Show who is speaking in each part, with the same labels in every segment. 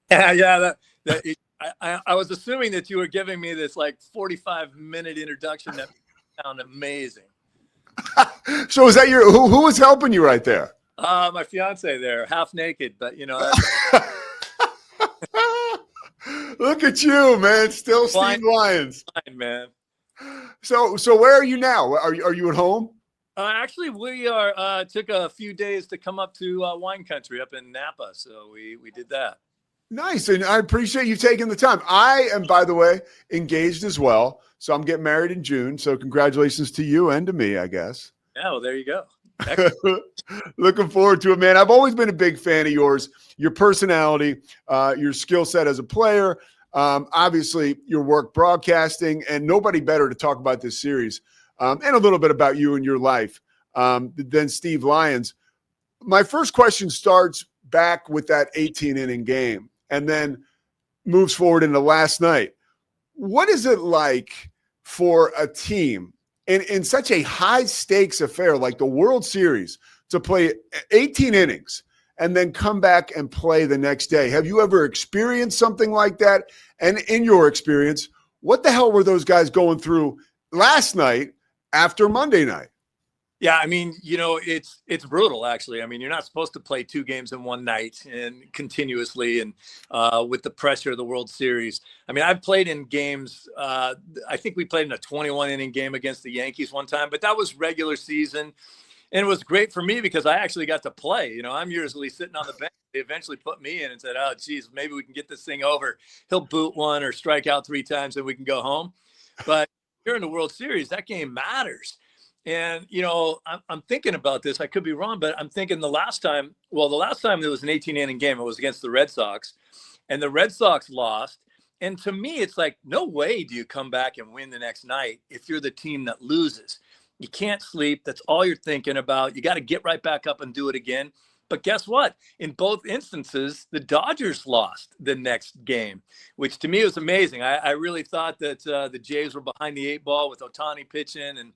Speaker 1: Yeah. I was assuming that you were giving me this like 45-minute introduction that sounded amazing.
Speaker 2: So is that who was helping you right there?
Speaker 1: My fiance there, half naked, but
Speaker 2: Look at you, man. Still
Speaker 1: blind,
Speaker 2: Steve Lyons.
Speaker 1: man.
Speaker 2: So where are you now? Are you at home?
Speaker 1: Actually, we are took a few days to come up to wine country up in Napa, so we did that.
Speaker 2: Nice, and I appreciate you taking the time. I am, by the way, engaged as well, so I'm getting married in June. So congratulations to you and to me, I guess.
Speaker 1: Yeah, well, there you go.
Speaker 2: Looking forward to it, man. I've always been a big fan of yours, your personality, your skill set as a player, obviously your work broadcasting, and nobody better to talk about this series and a little bit about you and your life than Steve Lyons. My first question starts back with that 18-inning game and then moves forward into last night. What is it like for a team in such a high-stakes affair like the World Series to play 18 innings and then come back and play the next day? Have you ever experienced something like that? And in your experience, what the hell were those guys going through last night after Monday night?
Speaker 1: Yeah, I mean, it's brutal, actually. I mean, you're not supposed to play 2 games in one night and continuously and with the pressure of the World Series. I mean, I've played in games. I think we played in a 21-inning game against the Yankees one time, but that was regular season. And it was great for me because I actually got to play. I'm usually sitting on the bench. They eventually put me in and said, oh, geez, maybe we can get this thing over. He'll boot one or strike out 3 times and we can go home. But during the World Series, that game matters. And, I'm thinking about this. I could be wrong, but I'm thinking the last time there was an 18-inning game, it was against the Red Sox. And the Red Sox lost. And to me, it's like, no way do you come back and win the next night if you're the team that loses. You can't sleep. That's all you're thinking about. You got to get right back up and do it again. But guess what? In both instances, the Dodgers lost the next game, which to me was amazing. I really thought that the Jays were behind the 8 ball with Otani pitching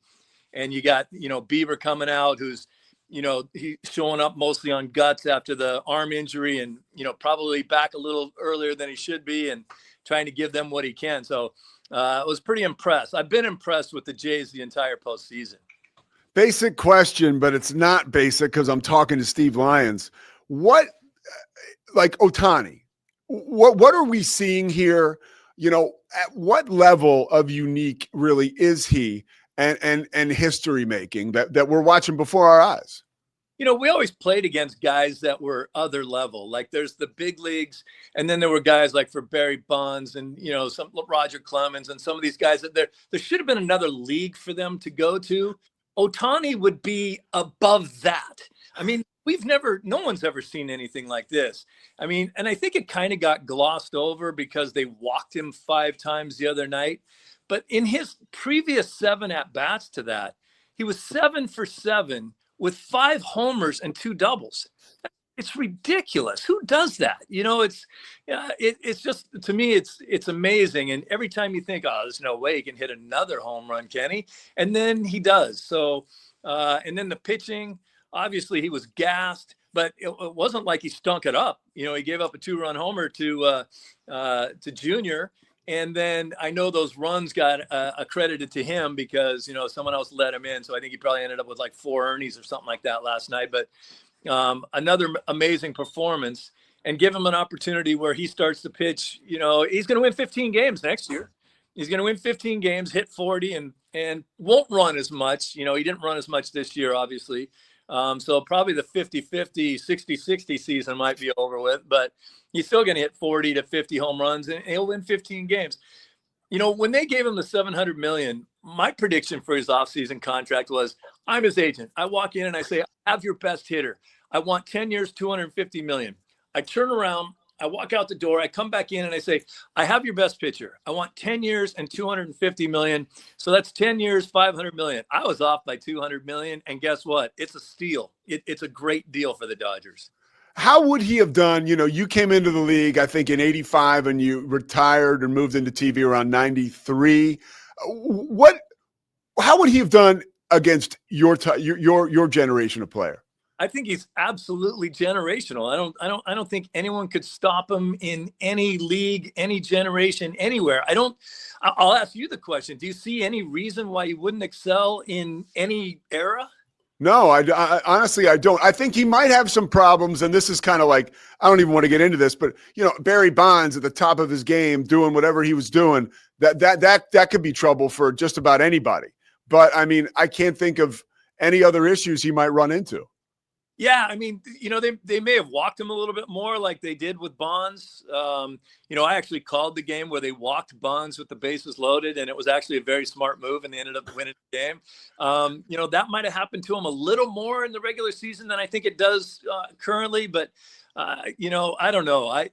Speaker 1: and you got, Bieber coming out, who's, he's showing up mostly on guts after the arm injury and, probably back a little earlier than he should be and trying to give them what he can. So I was pretty impressed. I've been impressed with the Jays the entire postseason.
Speaker 2: Basic question, but it's not basic because I'm talking to Steve Lyons. What, like Otani, what are we seeing here? At what level of unique really is he? And history making that we're watching before our eyes.
Speaker 1: We always played against guys that were other level. Like there's the big leagues, and then there were guys like for Barry Bonds and some Roger Clemens and some of these guys that there should have been another league for them to go to. Otani would be above that. I mean, no one's ever seen anything like this. I mean, and I think it kind of got glossed over because they walked him 5 times the other night. But in his previous 7 at-bats to that, he was 7 for 7 with 5 homers and 2 doubles. It's ridiculous. Who does that? It's just, to me, it's amazing. And every time you think, oh, there's no way he can hit another home run, can he? And then he does. So, and then the pitching, obviously he was gassed, but it wasn't like he stunk it up. He gave up a 2-run homer to Junior. And then I know those runs got accredited to him because, someone else let him in. So I think he probably ended up with like 4 earnings or something like that last night. But another amazing performance, and give him an opportunity where he starts to pitch. He's going to win 15 games next year. He's going to win 15 games, hit 40 and won't run as much. He didn't run as much this year, obviously. So probably the 50-50, 60-60 season might be over with, but he's still going to hit 40 to 50 home runs and he'll win 15 games. When they gave him the $700 million, my prediction for his offseason contract was, I'm his agent. I walk in and I say, I have your best hitter. I want 10 years, $250 million. I turn around, I walk out the door, I come back in and I say, I have your best pitcher. I want 10 years and $250 million. So that's 10 years, $500 million. I was off by $200 million. And guess what? It's a steal. It's a great deal for the Dodgers.
Speaker 2: How would he have done? You came into the league, I think, in 85 and you retired and moved into TV around 93. How would he have done against your generation of player?
Speaker 1: I think he's absolutely generational. I don't think anyone could stop him in any league, any generation, anywhere. I'll ask you the question. Do you see any reason why he wouldn't excel in any era?
Speaker 2: No, I honestly, I don't. I think he might have some problems, and this is kind of like, I don't even want to get into this, but Barry Bonds at the top of his game, doing whatever he was doing, that could be trouble for just about anybody. But I mean, I can't think of any other issues he might run into.
Speaker 1: Yeah, I mean, they may have walked him a little bit more like they did with Bonds. I actually called the game where they walked Bonds with the bases loaded, and it was actually a very smart move, and they ended up winning the game. That might have happened to him a little more in the regular season than I think it does currently. But, I don't know.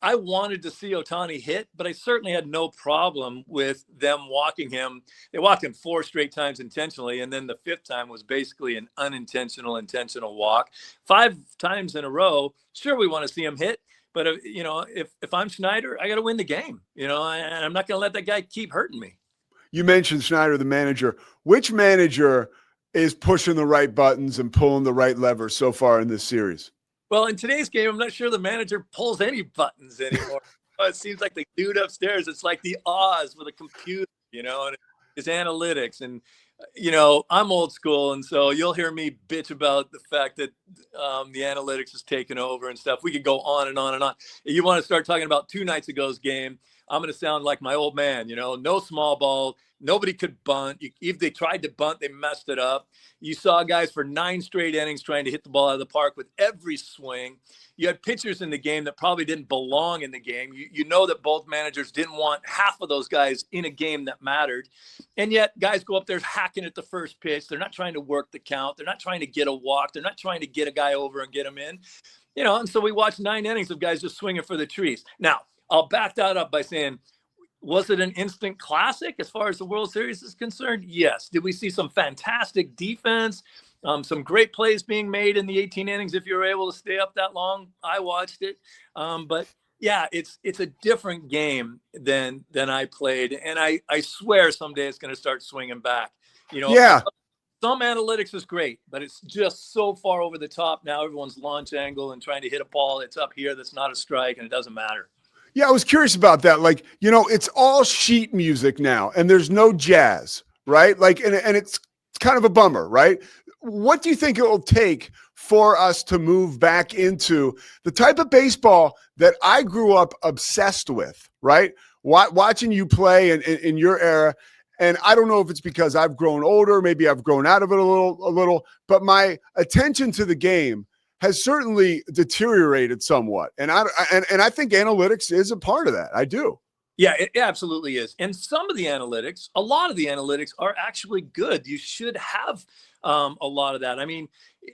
Speaker 1: I wanted to see Otani hit, but I certainly had no problem with them walking him. They walked him 4 straight times intentionally, and then the 5th time was basically an intentional walk. 5 times in a row, sure, we want to see him hit, but if I'm Schneider, I got to win the game. And I'm not going to let that guy keep hurting me.
Speaker 2: You mentioned Schneider, the manager. Which manager is pushing the right buttons and pulling the right levers so far in this series?
Speaker 1: Well, in today's game, I'm not sure the manager pulls any buttons anymore. It seems like the dude upstairs, it's like the Oz with a computer, and his analytics. And, I'm old school. And so you'll hear me bitch about the fact that the analytics is taken over and stuff. We could go on and on and on. If you want to start talking about 2 nights ago's game, I'm going to sound like my old man, no small ball. Nobody could bunt. If they tried to bunt, they messed it up. You saw guys for 9 straight innings trying to hit the ball out of the park with every swing. You had pitchers in the game that probably didn't belong in the game. You know that both managers didn't want half of those guys in a game that mattered. And yet guys go up there hacking at the first pitch. They're not trying to work the count. They're not trying to get a walk. They're not trying to get a guy over and get him in. And so we watched 9 innings of guys just swinging for the trees. Now, I'll back that up by saying, was it an instant classic as far as the World Series is concerned? Yes. Did we see some fantastic defense, some great plays being made in the 18 innings? If you were able to stay up that long, I watched it. But yeah, it's a different game than I played. And I swear someday it's going to start swinging back.
Speaker 2: Yeah.
Speaker 1: Some analytics is great, but it's just so far over the top now. Everyone's launch angle and trying to hit a ball that's up here that's not a strike, and it doesn't matter.
Speaker 2: Yeah, I was curious about that. Like, it's all sheet music now, and there's no jazz, right? Like, and it's kind of a bummer, right? What do you think it will take for us to move back into the type of baseball that I grew up obsessed with, right? Watching you play in your era. And I don't know if it's because I've grown older, maybe I've grown out of it a little, but my attention to the game has certainly deteriorated somewhat. And I think analytics is a part of that. I do.
Speaker 1: Yeah, it absolutely is. And some of the analytics, a lot of the analytics are actually good. You should have a lot of that. I mean,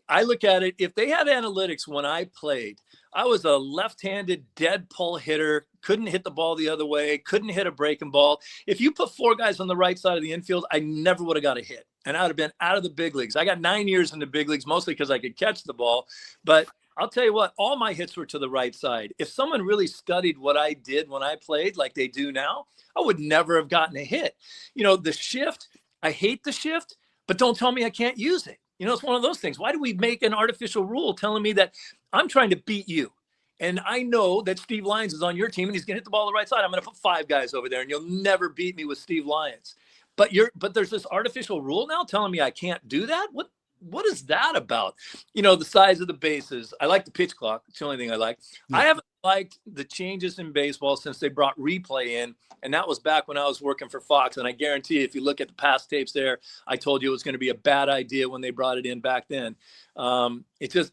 Speaker 1: I look at it, if they had analytics when I played, I was a left-handed dead pull hitter, couldn't hit the ball the other way, couldn't hit a breaking ball. If you put 4 guys on the right side of the infield, I never would have got a hit. And I would have been out of the big leagues. I got 9 years in the big leagues, mostly because I could catch the ball. But I'll tell you what, all my hits were to the right side. If someone really studied what I did when I played like they do now, I would never have gotten a hit. The shift, I hate the shift, but don't tell me I can't use it. It's one of those things. Why do we make an artificial rule telling me that I'm trying to beat you? And I know that Steve Lyons is on your team and he's going to hit the ball the right side. I'm going to put 5 guys over there and you'll never beat me with Steve Lyons. But there's this artificial rule now telling me I can't do that. What is that about? The size of the bases. I like the pitch clock. It's the only thing I like. Yeah. I haven't liked the changes in baseball since they brought replay in. And that was back when I was working for Fox. And I guarantee if you look at the past tapes there, I told you it was going to be a bad idea when they brought it in back then. There's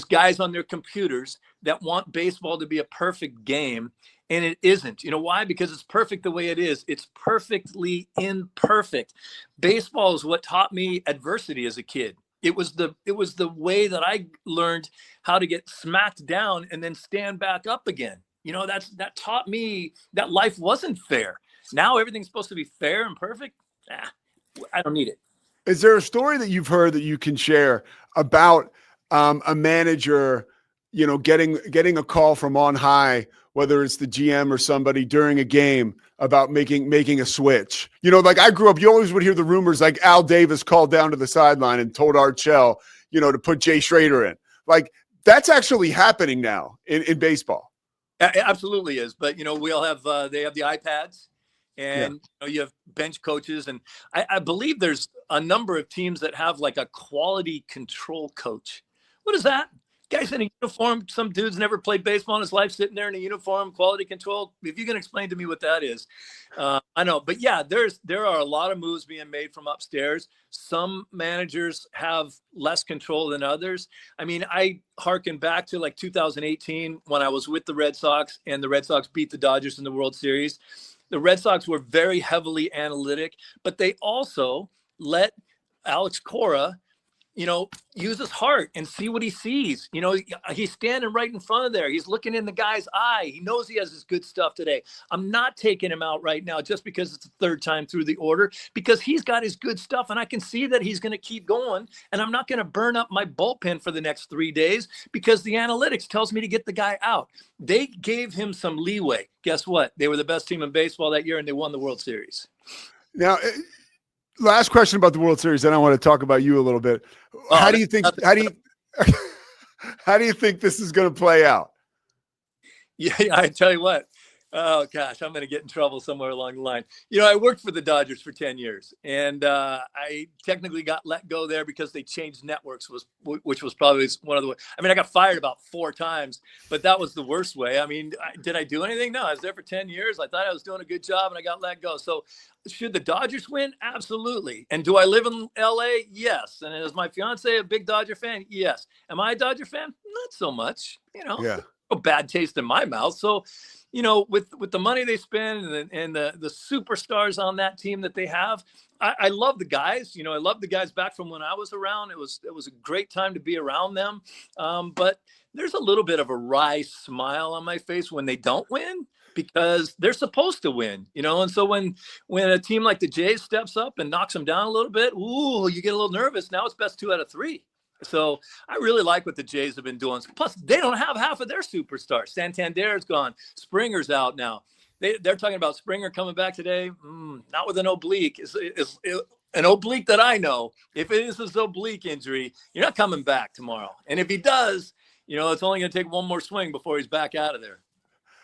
Speaker 1: guys on their computers that want baseball to be a perfect game. And it isn't. You know why? Because it's perfect the way it is. It's perfectly imperfect. Baseball is what taught me adversity as a kid. It was the way that I learned how to get smacked down and then stand back up again. That taught me that life wasn't fair. Now everything's supposed to be fair and perfect. I don't need it.
Speaker 2: Is there a story that you've heard that you can share about a manager getting a call from on high, whether it's the GM or somebody during a game about making a switch. Like I grew up, you always would hear the rumors like Al Davis called down to the sideline and told Art Shell, to put Jay Schrader in. Like that's actually happening now in baseball.
Speaker 1: It absolutely is. But, we all have, they have the iPads and you have bench coaches. And I believe there's a number of teams that have like a quality control coach. What is that? Guys in a uniform, some dude's never played baseball in his life, sitting there in a uniform, quality control. If you can explain to me what that is, I know. But yeah, there are a lot of moves being made from upstairs. Some managers have less control than others. I mean, I hearken back to like 2018 when I was with the Red Sox and the Red Sox beat the Dodgers in the World Series. The Red Sox were very heavily analytic, but they also let Alex Cora use his heart and see what he sees. He's standing right in front of there. He's looking in the guy's eye. He knows he has his good stuff today. I'm not taking him out right now just because it's the third time through the order, because he's got his good stuff and I can see that he's going to keep going, and I'm not going to burn up my bullpen for the next 3 days because the analytics tells me to get the guy out. They gave him some leeway. Guess what? They were the best team in baseball that year and they won the World Series.
Speaker 2: Now, last question about the World Series, then I want to talk about you a little bit. How do you think this is going to play out?
Speaker 1: Yeah, I tell you what. Oh gosh, I'm going to get in trouble somewhere along the line. I worked for the Dodgers for 10 years, and I technically got let go there because they changed networks, which was probably one of the. I mean, I got fired about 4 times, but that was the worst way. I mean, did I do anything? No, I was there for 10 years. I thought I was doing a good job, and I got let go. So, should the Dodgers win? Absolutely. And do I live in LA? Yes. And is my fiance a big Dodger fan? Yes. Am I a Dodger fan? Not so much.
Speaker 2: Yeah.
Speaker 1: A bad taste in my mouth. So. With the money they spend and the superstars on that team that they have, I love the guys. I love the guys back from when I was around. It was a great time to be around them. But there's a little bit of a wry smile on my face when they don't win, because they're supposed to win, And so when a team like the Jays steps up and knocks them down a little bit, you get a little nervous. Now it's best 2 out of 3. So I really like what the Jays have been doing. Plus, they don't have half of their superstars. Santander's gone. Springer's out now. They're talking about Springer coming back today. Not with an oblique. It's an oblique that I know. If it is this oblique injury, you're not coming back tomorrow. And if he does, it's only going to take one more swing before he's back out of there.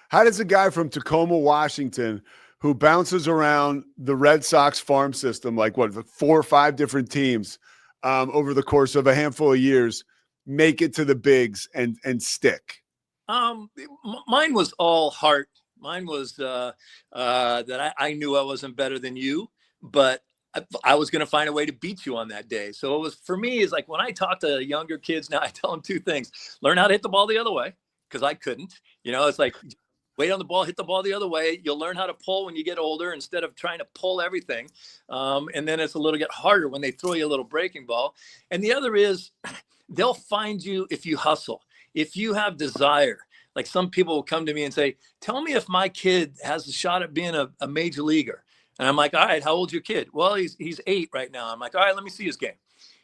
Speaker 2: How does a guy from Tacoma, Washington, who bounces around the Red Sox farm system, like 4 or 5 different teams, over the course of a handful of years, make it to the bigs and stick?
Speaker 1: Mine was all heart. Mine was that I knew I wasn't better than you, but I was going to find a way to beat you on that day. So it was, for me, is like when I talk to younger kids now, I tell them 2 things: learn how to hit the ball the other way, because I couldn't. It's like, wait on the ball, hit the ball the other way. You'll learn how to pull when you get older instead of trying to pull everything. And then it's a little bit harder when they throw you a little breaking ball. And the other is they'll find you if you hustle, if you have desire. Like some people will come to me and say, tell me if my kid has a shot at being a major leaguer. And I'm like, all right, how old's your kid? Well, he's 8 right now. I'm like, all right, let me see his game.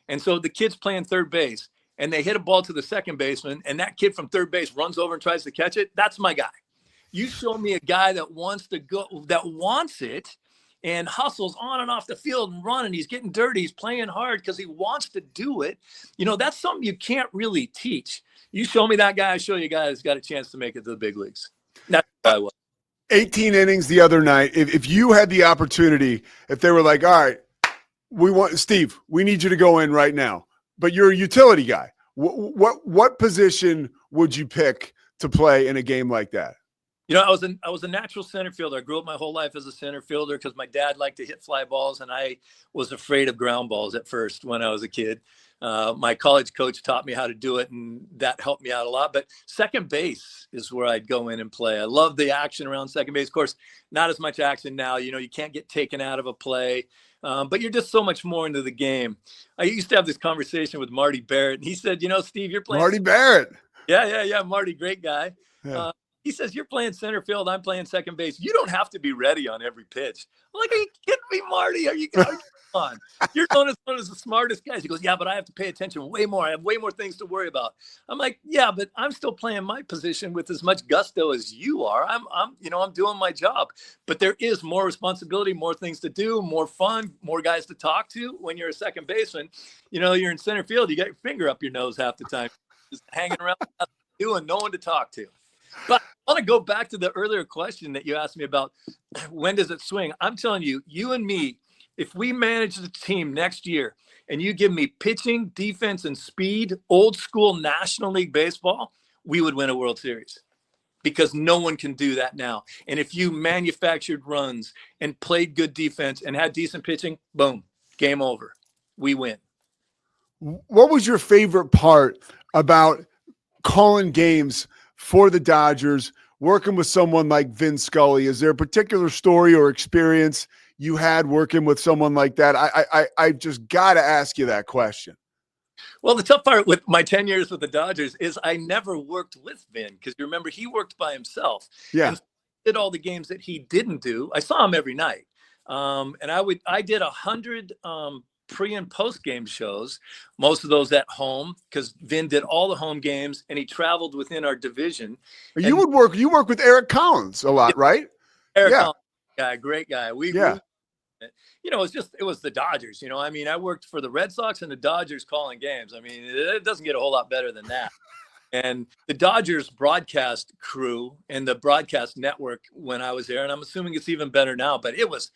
Speaker 1: And so the kid's playing third base and they hit a ball to the second baseman, and that kid from third base runs over and tries to catch it. That's my guy. You show me a guy that wants to go, that wants it and hustles on and off the field and running. He's getting dirty. He's playing hard because he wants to do it. That's something you can't really teach. You show me that guy, I show you a guy that's got a chance to make it to the big leagues. That's what I was.
Speaker 2: 18 innings the other night. If you had the opportunity, if they were like, all right, Steve, we need you to go in right now, but you're a utility guy. What position would you pick to play in a game like that?
Speaker 1: I was a natural center fielder. I grew up my whole life as a center fielder because my dad liked to hit fly balls, and I was afraid of ground balls at first when I was a kid. My college coach taught me how to do it, and that helped me out a lot. But second base is where I'd go in and play. I love the action around second base. Of course, not as much action now. You can't get taken out of a play, but you're just so much more into the game. I used to have this conversation with Marty Barrett, and he said, Steve, you're playing.
Speaker 2: Marty Barrett.
Speaker 1: Yeah. Marty, great guy.
Speaker 2: Yeah.
Speaker 1: he says, you're playing center field, I'm playing second base. You don't have to be ready on every pitch. I'm like, are you kidding me, Marty? Are you on? You're known as one of the smartest guys. He goes, yeah, but I have to pay attention way more. I have way more things to worry about. I'm like, yeah, but I'm still playing my position with as much gusto as you are. I'm doing my job. But there is more responsibility, more things to do, more fun, more guys to talk to when you're a second baseman. You're in center field, you got your finger up your nose half the time, just hanging around you and no one to talk to. But I want to go back to the earlier question that you asked me about when does it swing? I'm telling you, you and me, if we manage the team next year and you give me pitching, defense, and speed, old school National League baseball, we would win a World Series because no one can do that now. And if you manufactured runs and played good defense and had decent pitching, boom, game over. We win.
Speaker 2: What was your favorite part about calling games for the Dodgers, working with someone like Vin Scully? Is there a particular story or experience you had working with someone like that? I just got to ask you that question.
Speaker 1: Well, the tough part with my 10 years with the Dodgers is I never worked with Vin because you remember he worked by himself.
Speaker 2: Yeah.
Speaker 1: And did all the games that he didn't do. I saw him every night. And I did 100 pre and post game shows, most of those at home because Vin did all the home games and he traveled within our division.
Speaker 2: You work with Eric Collins a lot, right?
Speaker 1: Eric Collins, guy, great guy. It was the Dodgers, I worked for the Red Sox and the Dodgers calling games. It doesn't get a whole lot better than that. And the Dodgers broadcast crew and the broadcast network when I was there, and I'm assuming it's even better now, but it was,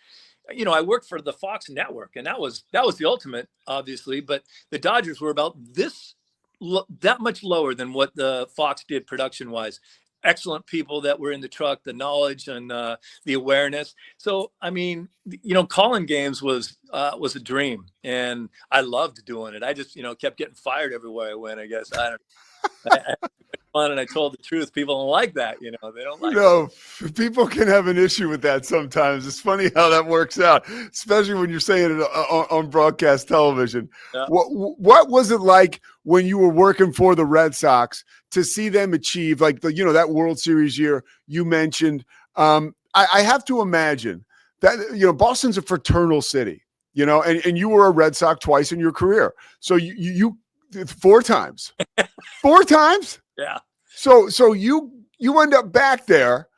Speaker 1: I worked for the Fox network and that was the ultimate, obviously, but the Dodgers were about that much lower than what the Fox did production wise. Excellent people that were in the truck, the knowledge and the awareness. So, calling games was a dream and I loved doing it. I just, kept getting fired everywhere I went, I guess. I fun and I told the truth. People don't like that, they don't like it.
Speaker 2: People can have an issue with that sometimes. It's funny how that works out, especially when you're saying it on broadcast television. Yeah. What was it like when you were working for the Red Sox to see them achieve that World Series year you mentioned? I have to imagine that, Boston's a fraternal city, and you were a Red Sox twice in your career. So you 4 times, 4 times.
Speaker 1: Yeah.
Speaker 2: So you end up back there,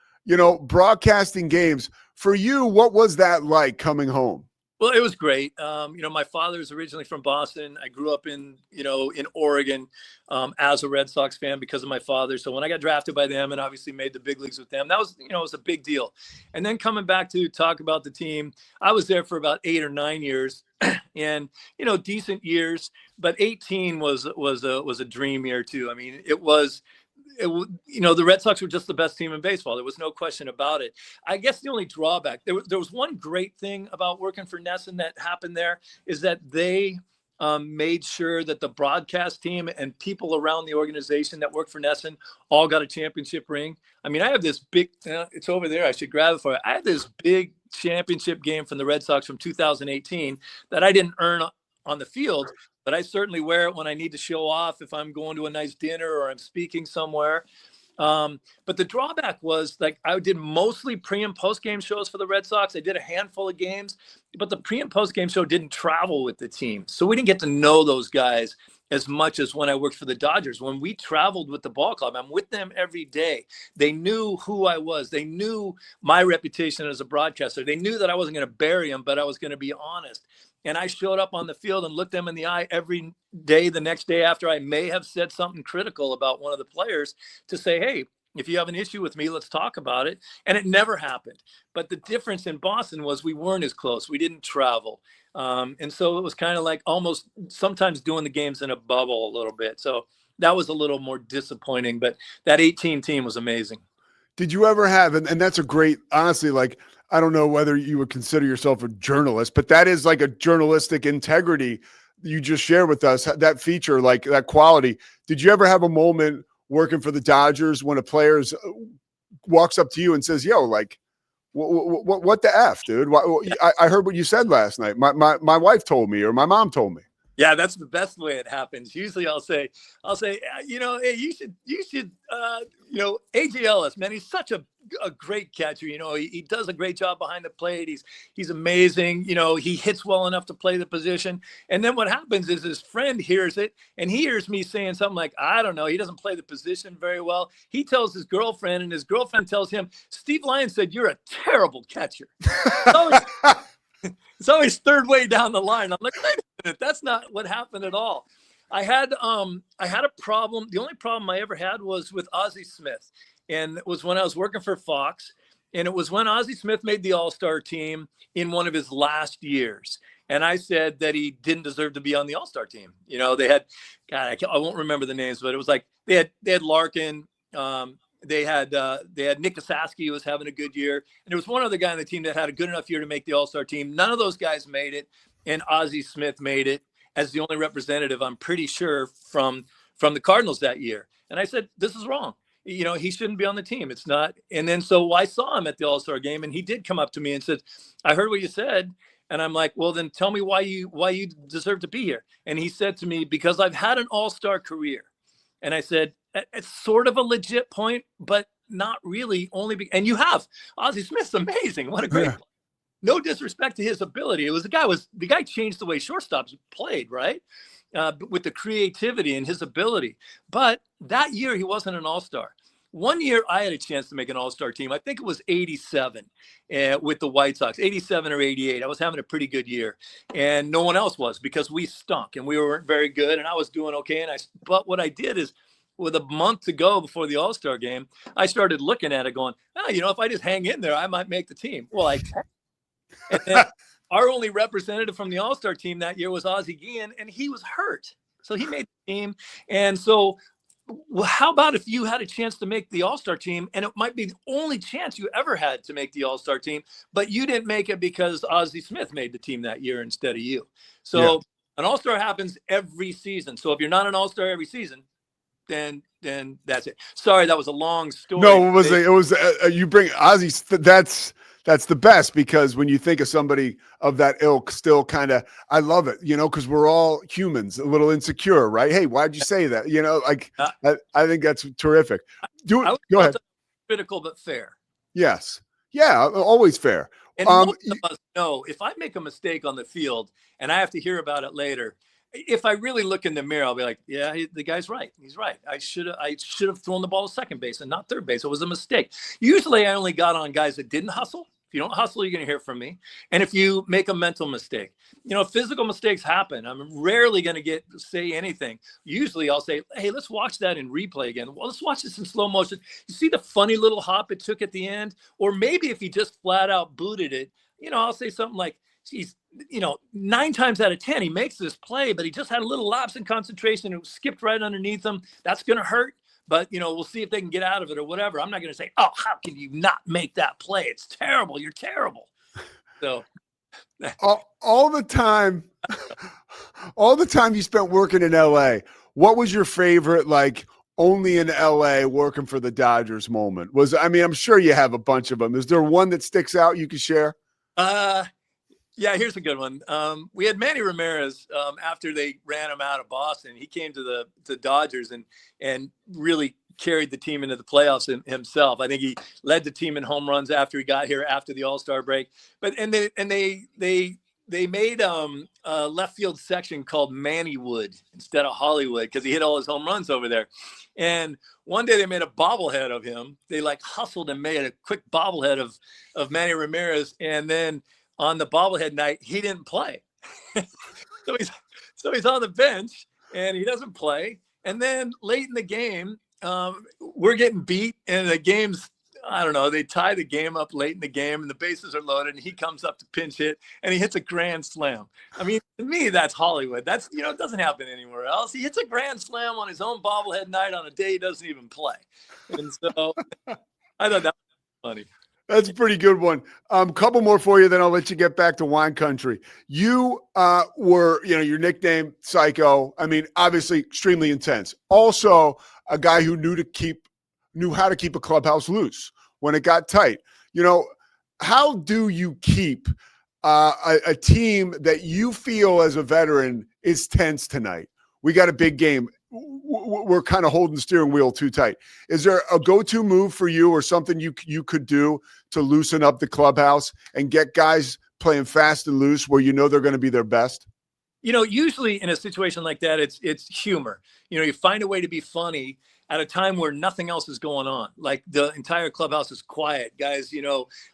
Speaker 2: broadcasting games. For you, what was that like coming home?
Speaker 1: Well, it was great. My father's originally from Boston. I grew up in Oregon as a Red Sox fan because of my father. So when I got drafted by them and obviously made the big leagues with them, that was, it was a big deal. And then coming back to talk about the team, I was there for about 8 or 9 years and, decent years, but 18 was a dream year too. The Red Sox were just the best team in baseball. There was no question about it. I guess the only drawback, there was one great thing about working for NESN that happened there is that they made sure that the broadcast team and people around the organization that worked for NESN all got a championship ring. I have this big, it's over there. I should grab it for you. I had this big championship game from the Red Sox from 2018 that I didn't earn on the field, but I certainly wear it when I need to show off if I'm going to a nice dinner or I'm speaking somewhere. But the drawback was I did mostly pre and post game shows for the Red Sox. I did a handful of games, but the pre and post game show didn't travel with the team. So we didn't get to know those guys as much as when I worked for the Dodgers. When we traveled with the ball club, I'm with them every day. They knew who I was. They knew my reputation as a broadcaster. They knew that I wasn't going to bury them, but I was going to be honest. And I showed up on the field and looked them in the eye every day, the next day after I may have said something critical about one of the players to say, hey, if you have an issue with me, let's talk about it. And it never happened. But the difference in Boston was we weren't as close. We didn't travel. And so it was kind of like almost sometimes doing the games in a bubble a little bit. So that was a little more disappointing. But that 18 team was amazing.
Speaker 2: Did you ever have, and that's a great, honestly, I don't know whether you would consider yourself a journalist, but that is like a journalistic integrity you just shared with us, that feature, that quality. Did you ever have a moment working for the Dodgers when a player walks up to you and says, yo, what the F, dude? I heard what you said last night. My wife told me, or my mom told me.
Speaker 1: Yeah, that's the best way it happens. Usually I'll say, hey, you should AJ Ellis, man, he's such a great catcher. He does a great job behind the plate. He's amazing. He hits well enough to play the position. And then what happens is his friend hears it, and he hears me saying something like, I don't know, he doesn't play the position very well. He tells his girlfriend, and his girlfriend tells him, Steve Lyons said, you're a terrible catcher. It's always third way down the line. I'm like, wait a minute, that's not what happened at all. I had a problem. The only problem I ever had was with Ozzie Smith. And it was when I was working for Fox. And it was when Ozzie Smith made the All-Star team in one of his last years. And I said that he didn't deserve to be on the All-Star team. They had, God, I won't remember the names, but it was like they had Larkin. They had Nick Kasaski, who was having a good year. And there was one other guy on the team that had a good enough year to make the All-Star team. None of those guys made it. And Ozzie Smith made it as the only representative, I'm pretty sure, from the Cardinals that year. And I said, this is wrong. He shouldn't be on the team. It's not. And then so I saw him at the All-Star game, and he did come up to me and said, I heard what you said. And I'm like, well, then tell me why you deserve to be here. And he said to me, because I've had an All-Star career. And I said, it's sort of a legit point, but not really, and you have. Ozzie Smith's amazing. What a great player. No disrespect to his ability. The guy changed the way shortstops played, right? With the creativity and his ability. But that year he wasn't an All-Star. One year I had a chance to make an All-Star team. I think it was 87 with the White Sox, 87 or 88. I was having a pretty good year, and no one else was because we stunk and we weren't very good, and I was doing okay. But what I did is, with a month to go before the All-Star game, I started looking at it going, if I just hang in there, I might make the team. Well, I can. And then our only representative from the All-Star team that year was Ozzie Guillen, and he was hurt. So he made the team. And so how about if you had a chance to make the All-Star team, and it might be the only chance you ever had to make the All-Star team, but you didn't make it because Ozzie Smith made the team that year instead of you. So An All-Star happens every season. So if you're not an All-Star every season, then that's it. Sorry, that was a long story.
Speaker 2: No, it was you bring Ozzie. That's the best, because when you think of somebody of that ilk, still kind of, I love it, because we're all humans, a little insecure, right? Hey, why'd you say that? I think that's terrific. Go ahead.
Speaker 1: Critical but fair.
Speaker 2: Yes. Yeah, always fair.
Speaker 1: And most of us know if I make a mistake on the field and I have to hear about it later, if I really look in the mirror, I'll be like, yeah, the guy's right. He's right. I should have thrown the ball to second base and not third base. It was a mistake. Usually I only got on guys that didn't hustle. If you don't hustle, you're going to hear from me. And if you make a mental mistake, physical mistakes happen. I'm rarely going to say anything. Usually I'll say, hey, let's watch that in replay again. Well, let's watch this in slow motion. You see the funny little hop it took at the end? Or maybe if he just flat out booted it, I'll say something like, geez, 9 times out of 10, he makes this play, but he just had a little lapse in concentration. It skipped right underneath him. That's going to hurt. But, we'll see if they can get out of it or whatever. I'm not going to say, oh, how can you not make that play? It's terrible. You're terrible. So
Speaker 2: all the time you spent working in LA, what was your favorite, only in LA working for the Dodgers moment? I'm sure you have a bunch of them. Is there one that sticks out you can share?
Speaker 1: Yeah, here's a good one. We had Manny Ramirez after they ran him out of Boston. He came to the Dodgers and really carried the team into the playoffs himself. I think he led the team in home runs after he got here after the All-Star break. But they made a left field section called Mannywood instead of Hollywood because he hit all his home runs over there. And one day they made a bobblehead of him. They hustled and made a quick bobblehead of Manny Ramirez, and then on the bobblehead night, he didn't play. so he's on the bench and he doesn't play. And then late in the game, we're getting beat and the game's, I don't know, they tie the game up late in the game and the bases are loaded and he comes up to pinch hit and he hits a grand slam. To me, that's Hollywood. That's, it doesn't happen anywhere else. He hits a grand slam on his own bobblehead night on a day he doesn't even play. And so I thought that was funny.
Speaker 2: That's a pretty good one. Couple more for you, then I'll let you get back to wine country. You were, your nickname, Psycho. Obviously extremely intense. Also a guy who knew how to keep a clubhouse loose when it got tight. How do you keep a team that you feel as a veteran is tense tonight? We got a big game we're kind of holding the steering wheel too tight. Is there a go-to move for you or something you could do to loosen up the clubhouse and get guys playing fast and loose where you know they're going to be their best?
Speaker 1: Usually in a situation like that, it's humor. You find a way to be funny at a time where nothing else is going on. Like the entire clubhouse is quiet. Guys,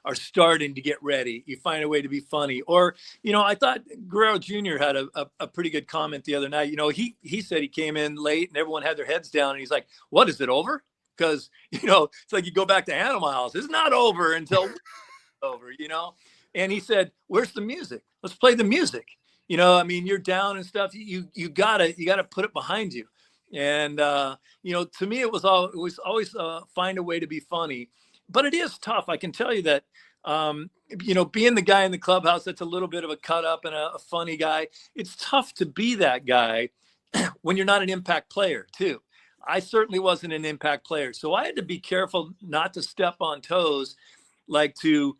Speaker 1: are starting to get ready. You find a way to be funny. Or, I thought Guerrero Jr. had a pretty good comment the other night. He said he came in late and everyone had their heads down. And he's like, what, is it over? Because, it's like you go back to Animal House. It's not over until it's over, And he said, where's the music? Let's play the music. You're down and stuff. You gotta put it behind you. And to me, it was always find a way to be funny. But it is tough. I can tell you that being the guy in the clubhouse that's a little bit of a cut up and a funny guy. It's tough to be that guy when you're not an impact player too. I certainly wasn't an impact player, so I had to be careful not to step on toes, like to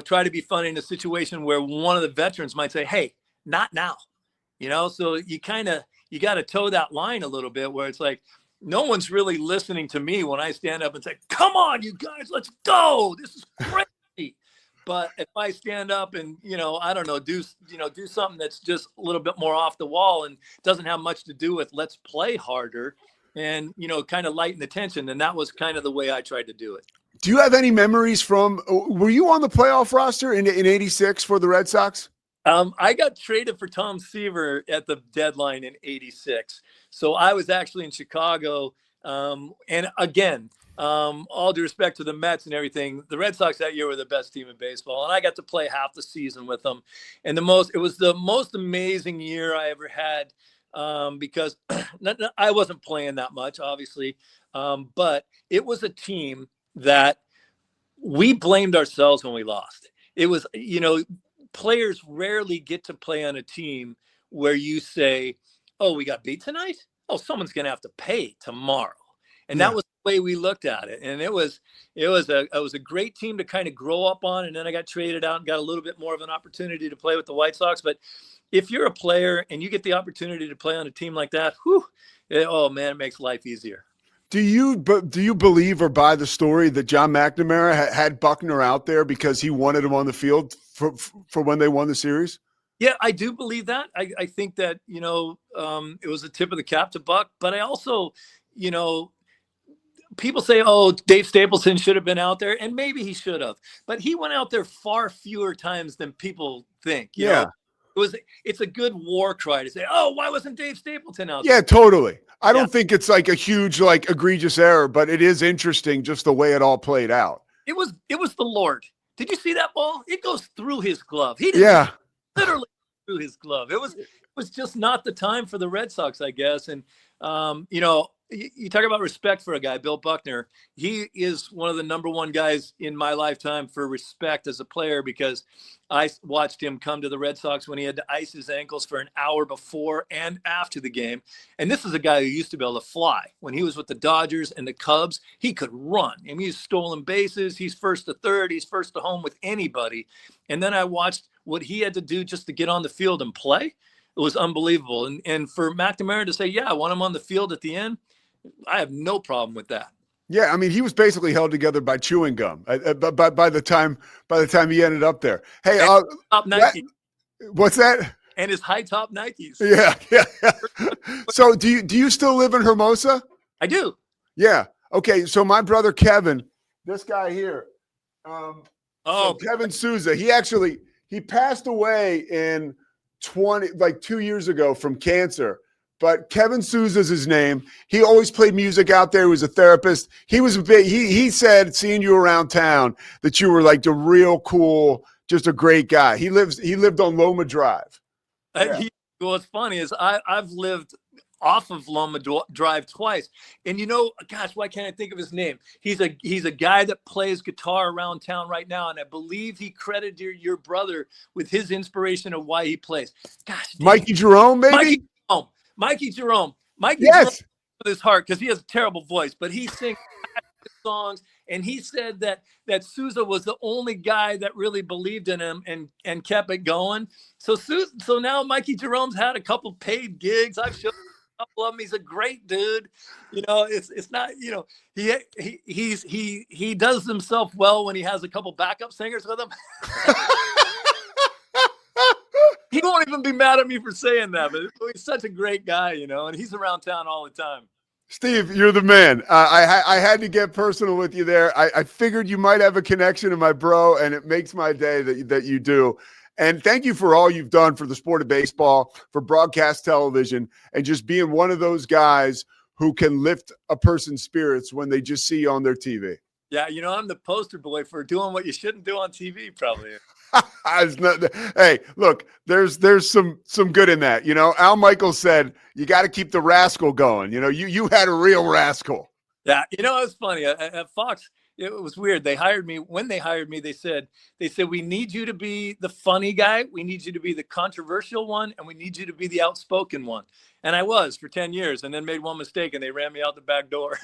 Speaker 1: try to be funny in a situation where one of the veterans might say, hey, not now, so you got to toe that line a little bit where it's like, no one's really listening to me when I stand up and say, come on, you guys, let's go. This is crazy. But if I stand up and, I don't know, do something that's just a little bit more off the wall and doesn't have much to do with let's play harder and, kind of lighten the tension. And that was kind of the way I tried to do it.
Speaker 2: Do you have any memories were you on the playoff roster in 86 for the Red Sox?
Speaker 1: I got traded for Tom Seaver at the deadline in 86. So I was actually in Chicago. And again, all due respect to the Mets and everything, the Red Sox that year were the best team in baseball. And I got to play half the season with them. And it was the most amazing year I ever had because I wasn't playing that much, obviously. But it was a team that we blamed ourselves when we lost. It was, players rarely get to play on a team where you say, oh, we got beat tonight. Oh, someone's going to have to pay tomorrow. And that was the way we looked at it. And it was a great team to kind of grow up on. And then I got traded out and got a little bit more of an opportunity to play with the White Sox. But if you're a player and you get the opportunity to play on a team like that, it makes life easier.
Speaker 2: Do you believe or buy the story that John McNamara had Buckner out there because he wanted him on the field for when they won the series?
Speaker 1: Yeah, I do believe that. I think that, it was a tip of the cap to Buck. But I also, people say, oh, Dave Stapleton should have been out there. And maybe he should have. But he went out there far fewer times than people think. You know? It's a good war cry to say, oh, why wasn't Dave Stapleton out there?
Speaker 2: Yeah, totally. I don't think it's like a huge, egregious error, but it is interesting just the way it all played out.
Speaker 1: It was the Lord. Did you see that ball? It goes through his glove. He didn't literally through his glove. It was just not the time for the Red Sox, I guess. And, you talk about respect for a guy, Bill Buckner. He is one of the number one guys in my lifetime for respect as a player because I watched him come to the Red Sox when he had to ice his ankles for an hour before and after the game. And this is a guy who used to be able to fly. When he was with the Dodgers and the Cubs, he could run. I mean, he's stolen bases. He's first to third. He's first to home with anybody. And then I watched what he had to do just to get on the field and play. It was unbelievable. And for McNamara to say, yeah, I want him on the field at the end, I have no problem with that.
Speaker 2: Yeah, I mean, he was basically held together by chewing gum. By the time he ended up there. Hey,
Speaker 1: top Nikes.
Speaker 2: What's that?
Speaker 1: And his high top Nikes.
Speaker 2: Yeah. So, do you still live in Hermosa?
Speaker 1: I do.
Speaker 2: Yeah. Okay. So my brother Kevin, this guy here, Kevin Souza, he passed away in 2 years ago from cancer. But Kevin Souza's his name. He always played music out there. He was a therapist. He was he said, seeing you around town, that you were like the real cool, just a great guy. He lived on Loma Drive. Yeah.
Speaker 1: What's funny is I've lived off of Loma Drive twice. And gosh, why can't I think of his name? He's a guy that plays guitar around town right now. And I believe he credited your brother with his inspiration of why he plays. Gosh,
Speaker 2: Mikey Jerome, maybe?
Speaker 1: Mikey Jerome. Jerome with his heart, because he has a terrible voice, but he sings songs. And he said that Souza was the only guy that really believed in him and kept it going. So now Mikey Jerome's had a couple paid gigs. I've shown couple of them. He's a great dude. It's not, he does himself well when he has a couple backup singers with him. He won't even be mad at me for saying that, but he's such a great guy, and he's around town all the time.
Speaker 2: Steve, you're the man. I had to get personal with you there. I figured you might have a connection to my bro, and it makes my day that you do. And thank you for all you've done for the sport of baseball, for broadcast television, and just being one of those guys who can lift a person's spirits when they just see you on their TV.
Speaker 1: Yeah, I'm the poster boy for doing what you shouldn't do on TV, probably.
Speaker 2: Hey, look, there's some good in that. Al Michaels said you got to keep the rascal going. You had a real rascal.
Speaker 1: Yeah, it was funny at Fox. It was weird. They hired me. When they hired me, they said we need you to be the funny guy, we need you to be the controversial one, and we need you to be the outspoken one. And I was for 10 years, and then made one mistake, and they ran me out the back door.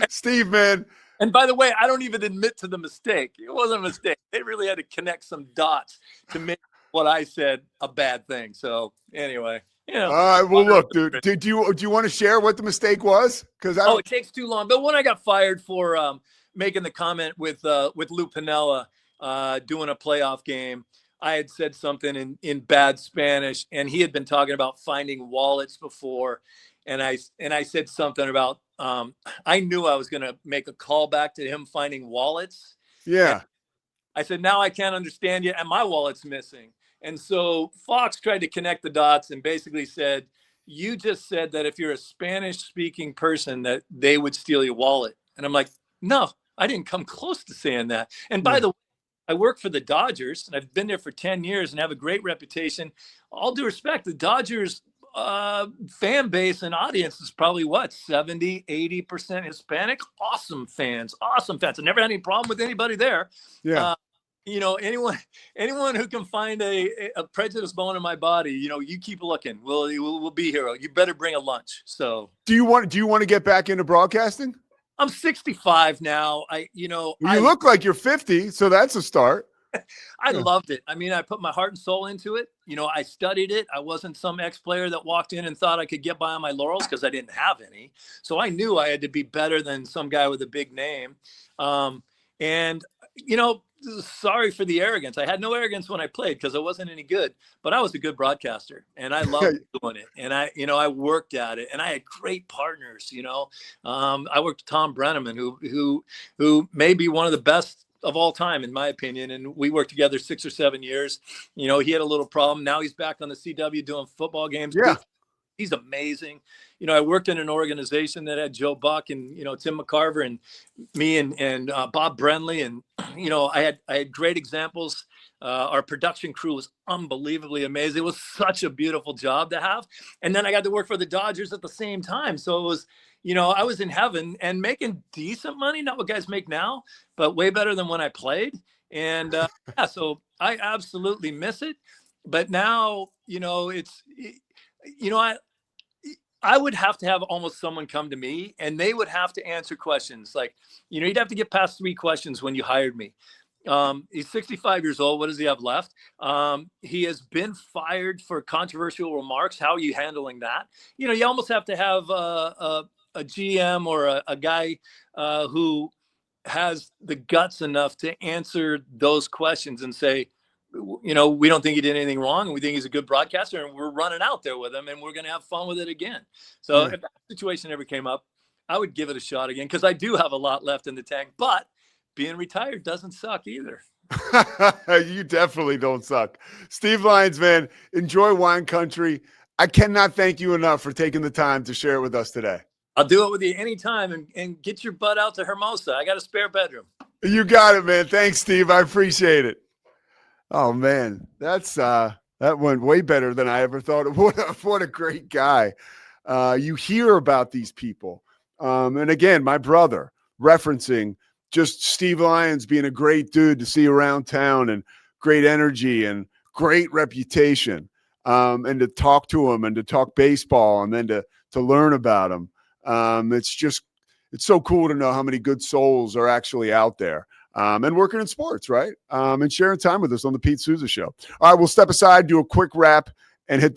Speaker 2: Steve, man.
Speaker 1: And by the way, I don't even admit to the mistake. It wasn't a mistake. They really had to connect some dots to make what I said a bad thing. So anyway,
Speaker 2: All right. Well, look, dude. Do you want to share what the mistake was? Because
Speaker 1: it takes too long. But when I got fired for making the comment with Lou Piniella doing a playoff game, I had said something in bad Spanish, and he had been talking about finding wallets before, and I said something about I knew I was going to make a call back to him finding wallets.
Speaker 2: Yeah.
Speaker 1: And I said, now I can't understand you, and my wallet's missing. And so Fox tried to connect the dots and basically said, you just said that if you're a Spanish-speaking person that they would steal your wallet. And I'm like, no, I didn't come close to saying that. And by the way, I work for the Dodgers, and I've been there for 10 years and have a great reputation. All due respect, the Dodgers fan base and audience is probably 70-80% Hispanic. Awesome fans. I never had any problem with anybody there.
Speaker 2: Yeah.
Speaker 1: Anyone who can find a prejudice bone in my body, you keep looking. We'll be here. You better bring a lunch. So
Speaker 2: do you want to get back into broadcasting?
Speaker 1: I'm 65 now. You
Speaker 2: look like you're 50, so that's a start.
Speaker 1: I loved it. I mean, I put my heart and soul into it. I studied it. I wasn't some ex-player that walked in and thought I could get by on my laurels because I didn't have any. So I knew I had to be better than some guy with a big name. Sorry for the arrogance. I had no arrogance when I played because I wasn't any good, but I was a good broadcaster and I loved doing it. And I worked at it and I had great partners. I worked with Tom Brenneman, who may be one of the best of all time, in my opinion. And we worked together 6 or 7 years. He had a little problem. Now he's back on the CW doing football games.
Speaker 2: Yeah.
Speaker 1: He's amazing. I worked in an organization that had Joe Buck and, Tim McCarver and me and Bob Brenly. And, I had great examples. Our production crew was unbelievably amazing. It was such a beautiful job to have. And then I got to work for the Dodgers at the same time. So it was, I was in heaven and making decent money, not what guys make now, but way better than when I played. And so I absolutely miss it. But now, I would have to have almost someone come to me and they would have to answer questions. Like, you'd have to get past 3 questions when you hired me. He's 65 years old. What does he have left? He has been fired for controversial remarks. How are you handling that? You almost have to have a GM or a guy who has the guts enough to answer those questions and say, we don't think he did anything wrong, and we think he's a good broadcaster, and we're running out there with him, and we're going to have fun with it again. So if that situation ever came up, I would give it a shot again because I do have a lot left in the tank. But being retired doesn't suck either.
Speaker 2: You definitely don't suck. Steve Lyons, man, enjoy wine country. I cannot thank you enough for taking the time to share it with us today.
Speaker 1: I'll do it with you anytime and get your butt out to Hermosa. I got a spare bedroom.
Speaker 2: You got it, man. Thanks, Steve. I appreciate it. Oh man, that went way better than I ever thought. What a great guy. You hear about these people. And again, my brother referencing just Steve Lyons being a great dude to see around town and great energy and great reputation. And to talk to him and to talk baseball and then to learn about him. It's so cool to know how many good souls are actually out there. And working in sports, right? And sharing time with us on the Pete Souza Show. All right, we'll step aside, do a quick wrap, and hit the